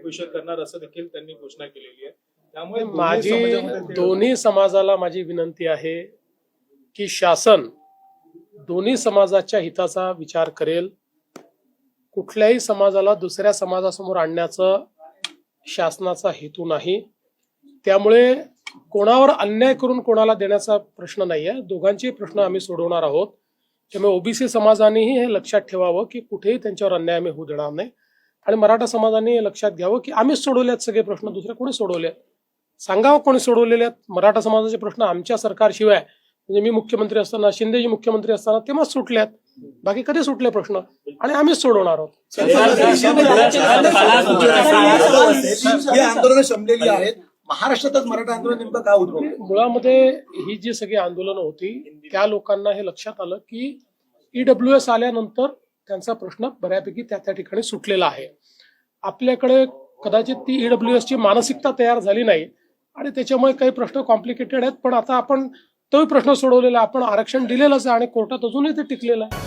विषय करणार असं देखील त्यांनी घोषणा केलेली आहे. त्यामुळे माझी दोन्ही समाजाला माझी विनंती आहे की शासन दोन्ही समाजाच्या हिताचा विचार करेल. कुठल्याही समाजाला दुसऱ्या समाजासमोर आणण्याचा शासनाचा हेतू नाही. त्यामुळे कोणावर अन्याय करून कोणाला देण्याचा प्रश्न नाही आहे. दोघांचे प्रश्न आम्ही सोडवणार आहोत. त्यामुळे ओबीसी समाजानेही हे लक्षात ठेवावं की कुठेही त्यांच्यावर अन्याय आम्ही होऊ देणार नाही. आणि मराठा समाजाने हे लक्षात घ्यावं की आम्हीच सोडवल्यात सगळे प्रश्न, दुसरे कोणी सोडवले सांगावं कोणी सोडवलेले आहेत. मराठा समाजाचे प्रश्न आमच्या सरकारशिवाय, म्हणजे मी मुख्यमंत्री असताना, शिंदेजी मुख्यमंत्री असताना तेव्हाच सुटल्यात. बाकी कधी सुटले प्रश्न आणि आम्हीच सोडवणार आहोत. ही आंदोलनं शमलेली आहेत. महाराष्ट्रातच मराठा आंदोलन नेमकं का उद्भवलं? मुळामध्ये ही जी सगळी आंदोलनं होती त्या लोकांना हे लक्षात आलं की ईडब्ल्यूएस आल्यानंतर त्यांचा प्रश्न बऱ्यापैकी त्या ठिकाणी सुटलेला आहे. आपल्याकडे कदाचित ती ईडब्ल्यूएस ची मानसिकता तयार झाली नाही आणि त्याच्यामुळे काही प्रश्न कॉम्प्लिकेटेड आहेत. पण आता आपण तोही प्रश्न सोडवलेला, आपण आरक्षण दिलेलंच आहे आणि कोर्टात अजूनही ते टिकलेलं आहे.